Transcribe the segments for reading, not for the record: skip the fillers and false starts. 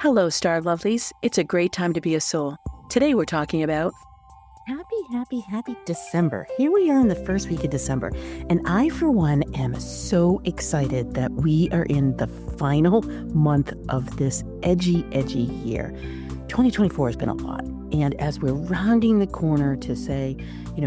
Hello, Star Lovelies. It's a great time to be a soul. Today we're talking about Happy December. Here we are in the first week of December. And I, for one, am so excited that we are in the final month of this edgy year. 2024 has been a lot. And as we're rounding the corner to say,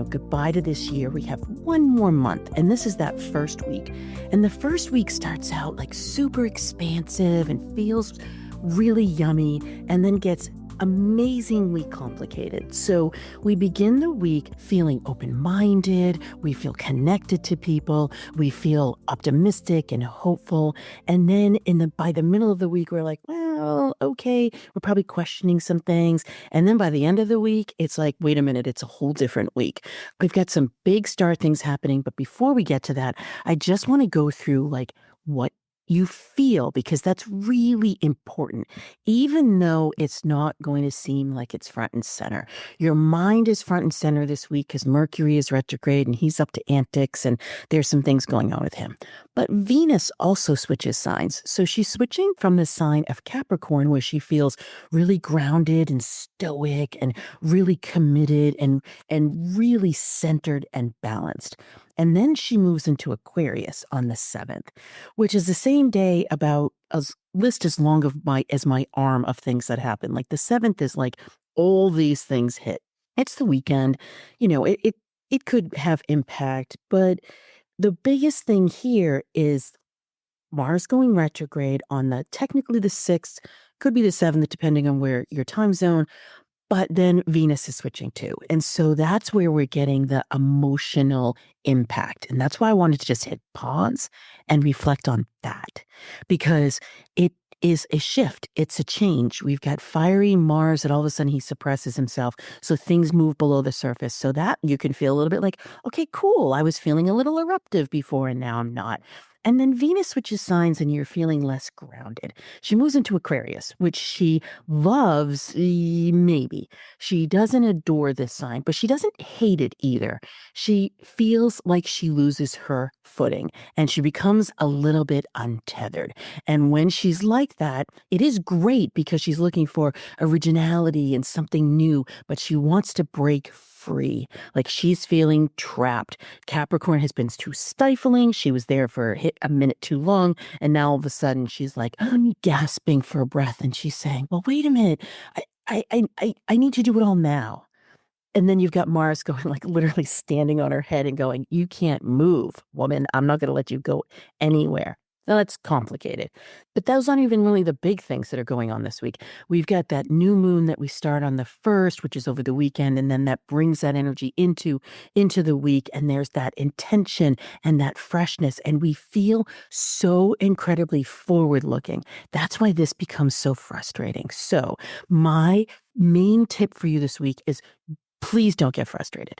goodbye to this year, we have one more month. And this is that first week. And the first week starts out like super expansive and feels really yummy and then gets amazingly complicated. So we begin the week feeling open-minded, we feel connected to people, we feel optimistic and hopeful. And then by the middle of the week, we're like, well, okay, we're probably questioning some things. And then by the end of the week, it's like, wait a minute, it's a whole different week. We've got some big star things happening. But before we get to that, I just want to go through like what you feel, because that's really important. Even though it's not going to seem like it's front and center, your mind is front and center this week because Mercury is retrograde and he's up to antics and there's some things going on with him. But Venus also switches signs. So she's switching from the sign of Capricorn, where she feels really grounded and stoic and really committed and really centered and balanced. And then she moves into Aquarius on the 7th, which is the same day about a list as long as my arm of things that happen. Like the 7th is like all these things hit. It's the weekend. It could have impact, but the biggest thing here is Mars going retrograde on technically the 6th, could be the 7th, depending on where your time zone. But then Venus is switching too. And so that's where we're getting the emotional impact. And that's why I wanted to just hit pause and reflect on that, because it is a shift. It's a change. We've got fiery Mars that all of a sudden he suppresses himself. So things move below the surface, so that you can feel a little bit like, okay, cool. I was feeling a little eruptive before and now I'm not. And then Venus switches signs and you're feeling less grounded. She moves into Aquarius, which she loves, maybe. She doesn't adore this sign, but she doesn't hate it either. She feels like she loses her footing and she becomes a little bit untethered. And when she's like that, it is great because she's looking for originality and something new, but she wants to break free. Like she's feeling trapped. Capricorn has been too stifling. She was there for a minute too long. And now all of a sudden she's like gasping for a breath. And she's saying, well, wait a minute. I need to do it all now. And then you've got Mars going, like literally standing on her head and going, you can't move, woman. I'm not going to let you go anywhere. Now that's complicated. But those aren't even really the big things that are going on this week. We've got that new moon that we start on the 1st, which is over the weekend. And then that brings that energy into the week. And there's that intention and that freshness. And we feel so incredibly forward looking. That's why this becomes so frustrating. So my main tip for you this week is, please don't get frustrated.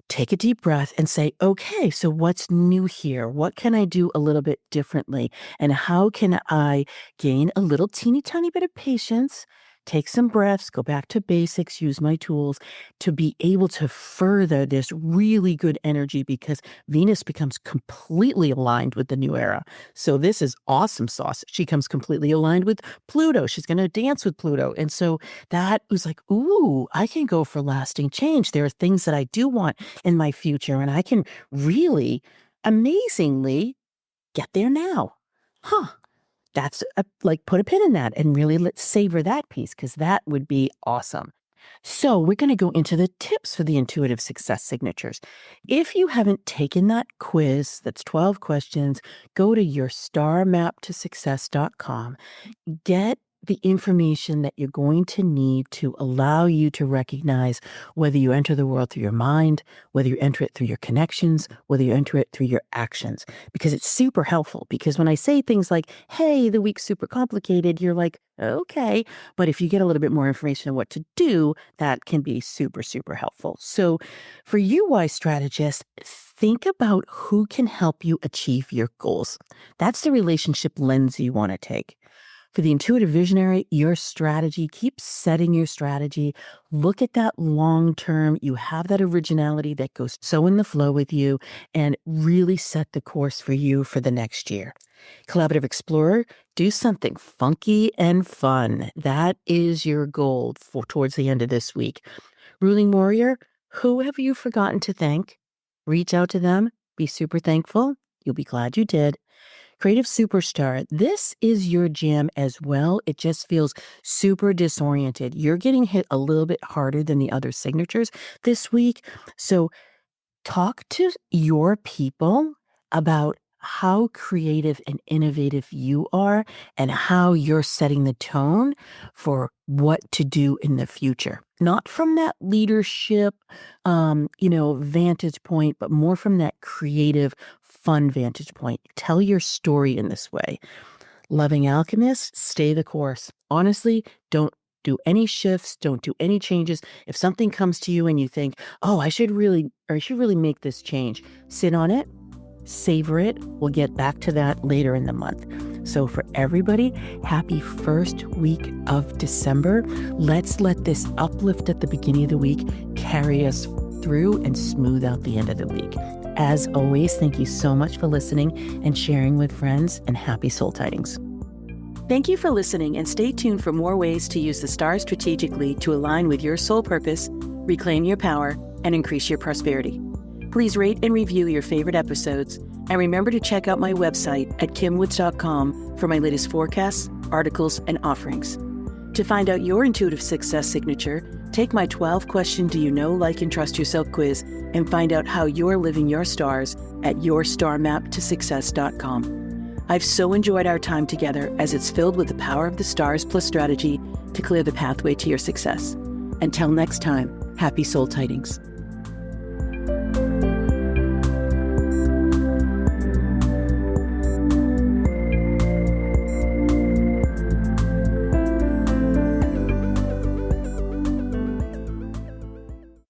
Take a deep breath and say, okay, so what's new here? What can I do a little bit differently? And how can I gain a little teeny tiny bit of patience? Take some breaths, go back to basics, use my tools to be able to further this really good energy, because Venus becomes completely aligned with the new era. So this is awesome sauce. She comes completely aligned with Pluto. She's going to dance with Pluto. And so that was like, ooh, I can go for lasting change. There are things that I do want in my future, and I can really amazingly get there now. That's put a pin in that and really let's savor that piece, because that would be awesome. So we're going to go into the tips for the intuitive success signatures. If you haven't taken that quiz, that's 12 questions, go to yourstarmaptosuccess.com. Get the information that you're going to need to allow you to recognize whether you enter the world through your mind, whether you enter it through your connections, whether you enter it through your actions, because it's super helpful. Because when I say things like, hey, the week's super complicated, you're like, okay. But if you get a little bit more information on what to do, that can be super, super helpful. So for you, wise strategists, think about who can help you achieve your goals. That's the relationship lens you want to take. For the intuitive visionary, your strategy, keep setting your strategy. Look at that long term. You have that originality that goes so in the flow with you and really set the course for you for the next year. Collaborative explorer, do something funky and fun. That is your goal for towards the end of this week. Ruling warrior, who have you forgotten to thank? Reach out to them. Be super thankful. You'll be glad you did. Creative superstar, this is your jam as well. It just feels super disoriented. You're getting hit a little bit harder than the other signatures this week. So talk to your people about how creative and innovative you are and how you're setting the tone for what to do in the future. Not from that leadership, vantage point, but more from that creative, fun vantage point. Tell your story in this way. Loving alchemist, stay the course. Honestly, don't do any shifts, don't do any changes. If something comes to you and you think, oh, I should really make this change, sit on it, savor it. We'll get back to that later in the month. So for everybody, happy first week of December. Let's let this uplift at the beginning of the week carry us through and smooth out the end of the week. As always, thank you so much for listening and sharing with friends, and happy soul tidings. Thank you for listening, and stay tuned for more ways to use the stars strategically to align with your soul purpose, reclaim your power, and increase your prosperity. Please rate and review your favorite episodes, and remember to check out my website at kimwoods.com for my latest forecasts, articles, and offerings. To find out your intuitive success signature, take my 12-question Do You Know, Like, and Trust Yourself quiz and find out how you're living your stars at yourstarmaptosuccess.com. I've so enjoyed our time together, as it's filled with the power of the stars plus strategy to clear the pathway to your success. Until next time, happy soul tidings.